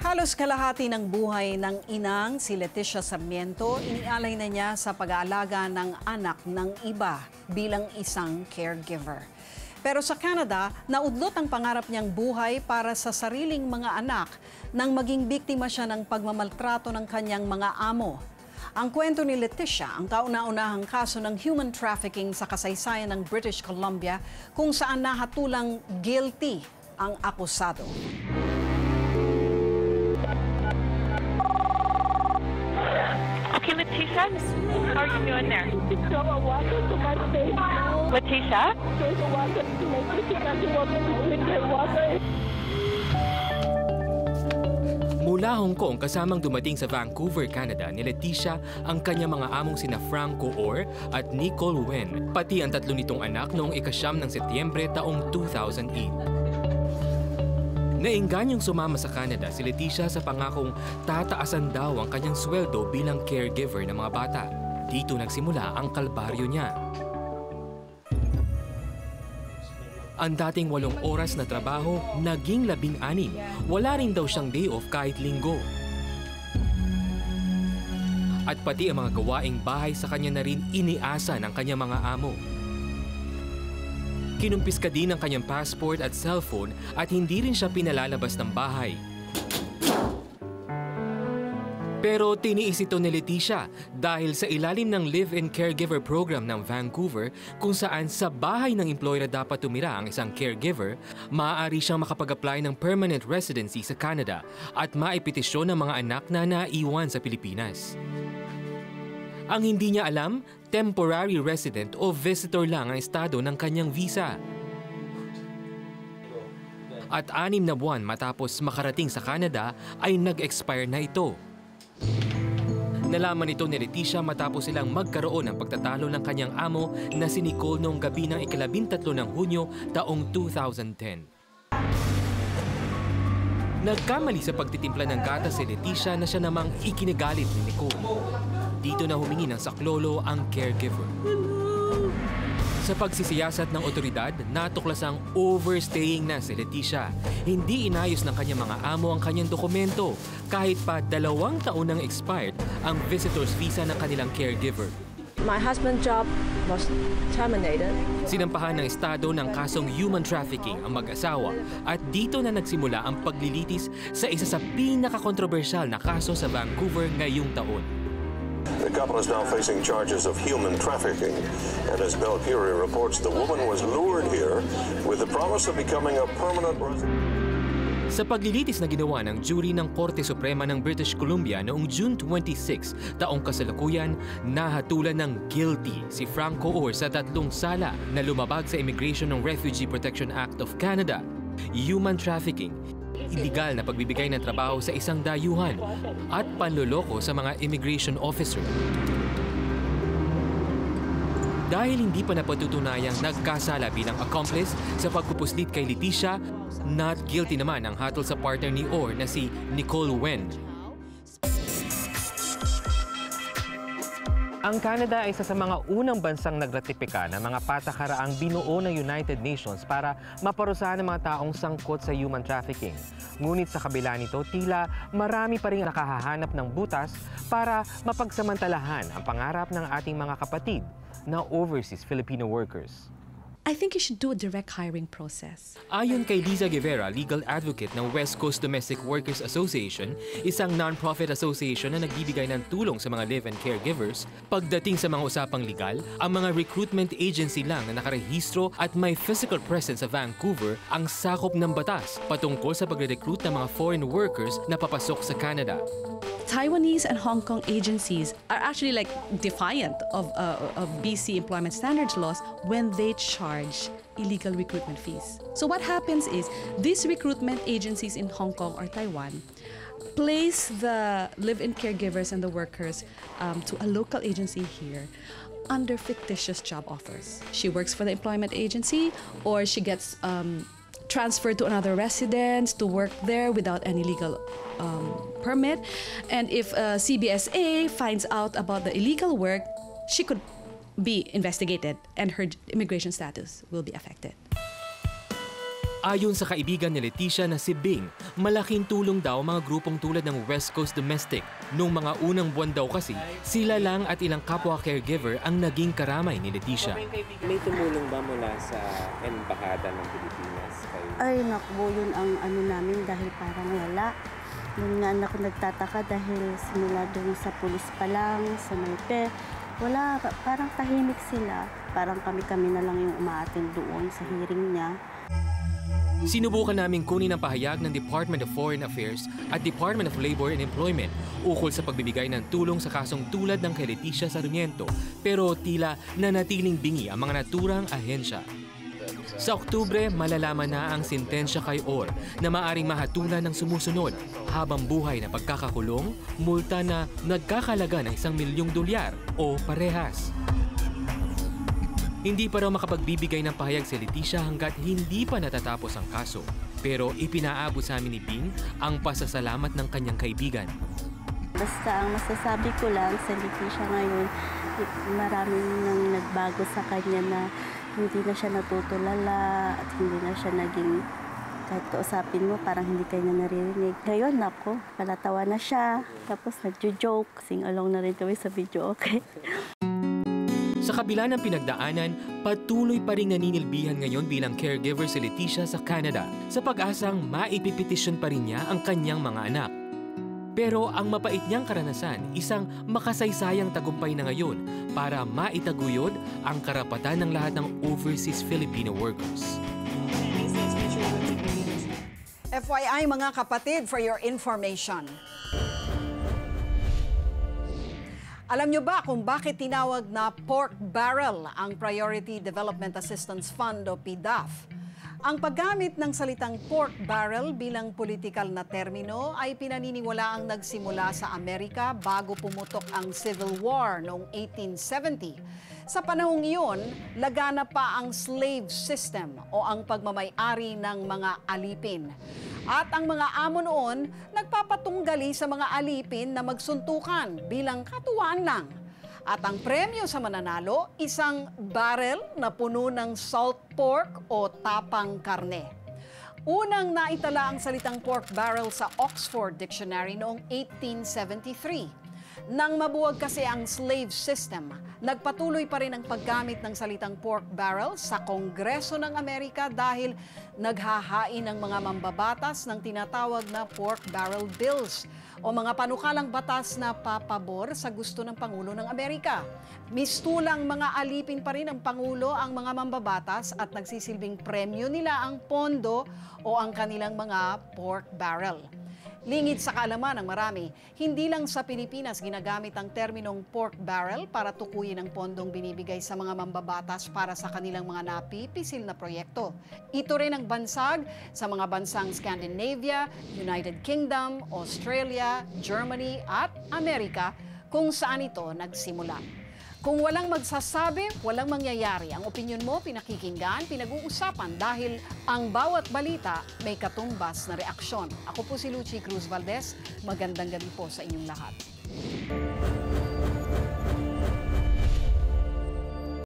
Halos kalahati ng buhay ng inang si Leticia Sarmiento, inialay na niya sa pag-aalaga ng anak ng iba bilang isang caregiver. Pero sa Canada, naudlot ang pangarap niyang buhay para sa sariling mga anak nang maging biktima siya ng pagmamaltrato ng kanyang mga amo. Ang kwento ni Leticia, ang kauna-unahang kaso ng human trafficking sa kasaysayan ng British Columbia kung saan nahatulang guilty ang akusado. Okay, Leticia, how are you doing there? Leticia? Mula Hong Kong, kasamang dumating sa Vancouver, Canada, ni Leticia ang kanyang mga among sina Franco Orr at Nicole Wen, pati ang tatlo nitong anak noong ika-9 ng Setyembre taong 2008. Naingganyang sumama sa Canada si Leticia sa pangakong tataasan daw ang kanyang sweldo bilang caregiver ng mga bata. Dito nagsimula ang kalbaryo niya. Ang dating 8 oras na trabaho, naging 16. Wala rin daw siyang day off kahit linggo. At pati ang mga gawaing bahay sa kanya na rin iniasa ng kanyang mga amo. Kinumpiska din ang kanyang passport at cellphone at hindi rin siya pinalalabas ng bahay. Pero tiniis ito ni Leticia dahil sa ilalim ng live-in caregiver program ng Vancouver kung saan sa bahay ng employer dapat tumira ang isang caregiver, maaari siyang makapag-apply ng permanent residency sa Canada at maipetisyon ng mga anak na naiwan sa Pilipinas. Ang hindi niya alam, temporary resident o visitor lang ang estado ng kanyang visa. At 6 na buwan matapos makarating sa Canada ay nag-expire na ito. Nalaman ito ni Leticia matapos silang magkaroon ng pagtatalo ng kanyang amo na si Nicole noong gabi ng ika-13 ng Hunyo taong 2010. Nagkamali sa pagtitimpla ng gatas si Leticia na siya namang ikinagalit ni Nicole. Dito na humingi ng saklolo ang caregiver. Sa pagsisiyasat ng otoridad, natuklasang overstaying na si Leticia. Hindi inayos ng kanyang mga amo ang kanyang dokumento kahit pa 2 taon nang expired ang visitor's visa ng kanilang caregiver. My husband's job was terminated. Sinampahan ng estado ng kasong human trafficking ang mag-asawa at dito na nagsimula ang paglilitis sa isa sa pinakakontrobersyal na kaso sa Vancouver ngayong taon. The couple is now facing charges of human trafficking, and as Bell Curie reports, the woman was lured here with the promise of becoming a permanent resident. Sa paglilitis na ginawa ng jury ng Korte Suprema ng British Columbia noong June 26, taong kasalukuyan, nahatulan ng guilty si Franco Orr sa 3 sala na lumabag sa Immigration and Refugee Protection Act of Canada, human trafficking, iligal na pagbibigay ng trabaho sa isang dayuhan, at panloloko sa mga immigration officer. Dahil hindi pa napatutunayang nagkasala bilang accomplice sa pagpupuslit kay Leticia, not guilty naman ang hatol sa partner ni Orr na si Nicole Wen. Ang Canada ay isa sa mga unang bansang nagratipika ng mga patakaraang binuo ng United Nations para maparusahan ng mga taong sangkot sa human trafficking. Ngunit sa kabila nito, tila marami pa rin nakahahanap ng butas para mapagsamantalahan ang pangarap ng ating mga kapatid na overseas Filipino workers. I think you should do a direct hiring process. Ayon kay Liza Guevara, legal advocate ng West Coast Domestic Workers Association, isang non-profit association na nagbibigay ng tulong sa mga live-in caregivers, pagdating sa mga usapang legal, ang mga recruitment agency lang na nakarehistro at may physical presence sa Vancouver ang sakop ng batas patungkol sa pagre-recruit ng mga foreign workers na papasok sa Canada. Taiwanese and Hong Kong agencies are actually like defiant of BC employment standards laws when they charge illegal recruitment fees. So what happens is these recruitment agencies in Hong Kong or Taiwan place the live-in caregivers and the workers to a local agency here under fictitious job offers. She works for the employment agency or she gets transferred to another residence to work there without any legal permit. And if CBSA finds out about the illegal work, she could be investigated and her immigration status will be affected. Ayon sa kaibigan ni Leticia na si Bing, malaking tulong daw mga grupong tulad ng West Coast Domestic. Noong mga unang buwan daw kasi, sila lang at ilang kapwa caregiver ang naging karamay ni Leticia. May tumulong ba mula sa embahada ng Pilipinas? Ay, naku, yun ang ano namin dahil parang wala. Yun nga ako nagtataka dahil simula doon sa pulis pa lang, sa Maype, wala, parang tahimik sila. Parang kami-kami na lang yung umaattend doon sa hearing niya. Sinubukan naming kunin ang pahayag ng Department of Foreign Affairs at Department of Labor and Employment ukol sa pagbibigay ng tulong sa kasong tulad ng kay Leticia Sarmiento, pero tila nanatiling bingi ang mga naturang ahensya. Sa Oktubre, malalaman na ang sentensya kay Orr na maaring mahatulan ng sumusunod habang buhay na pagkakakulong, multa na nagkakalaga ng $1 milyong o parehas. Hindi pa raw makapagbibigay ng pahayag si Leticia hanggat hindi pa natatapos ang kaso. Pero ipinaabot sa amin ni Bing ang pasasalamat ng kanyang kaibigan. Basta ang masasabi ko lang sa Leticia ngayon, maraming nang nagbago sa kanya na hindi na siya natutulala at hindi na siya naging, kahit kausapin mo, parang hindi kayo na naririnig. Ngayon, ako, palatawa na siya. Tapos nagjo-joke, sing-along na rin kami sa video, okay? Sa kabila ng pinagdaanan, patuloy pa rin naninilbihan ngayon bilang caregiver si Leticia sa Canada sa pag-asang maipipetisyon pa rin niya ang kanyang mga anak. Pero ang mapait niyang karanasan, isang makasaysayang tagumpay na ngayon para maitaguyod ang karapatan ng lahat ng overseas Filipino workers. FYI mga kapatid, for your information. Alam nyo ba kung bakit tinawag na pork barrel ang Priority Development Assistance Fund o PDAF? Ang paggamit ng salitang pork barrel bilang politikal na termino ay pinaniniwalaang nagsimula sa Amerika bago pumutok ang Civil War noong 1870. Sa panahong iyon, laganap pa ang slave system o ang pagmamay-ari ng mga alipin. At ang mga amo noon, nagpapatunggali sa mga alipin na magsuntukan bilang katuwaan lang. At ang premyo sa mananalo, isang barrel na puno ng salt pork o tapang karne. Unang naitala ang salitang pork barrel sa Oxford Dictionary noong 1873. Nang mabuwag kasi ang slave system, nagpatuloy pa rin ang paggamit ng salitang pork barrel sa Kongreso ng Amerika dahil naghahain ng mga mambabatas ng tinatawag na pork barrel bills o mga panukalang batas na papabor sa gusto ng Pangulo ng Amerika. Mistulang mga alipin pa rin ng Pangulo ang mga mambabatas at nagsisilbing premyo nila ang pondo o ang kanilang mga pork barrel. Lingid sa kaalaman ng marami, hindi lang sa Pilipinas ginagamit ang terminong pork barrel para tukuyin ang pondong binibigay sa mga mambabatas para sa kanilang mga napipisil na proyekto. Ito rin ang bansag sa mga bansang Scandinavia, United Kingdom, Australia, Germany at Amerika kung saan ito nagsimula. Kung walang magsasabi, walang mangyayari. Ang opinyon mo, pinakikinggan, pinag-uusapan dahil ang bawat balita may katumbas na reaksyon. Ako po si Lucy Cruz Valdez. Magandang gabi po sa inyong lahat.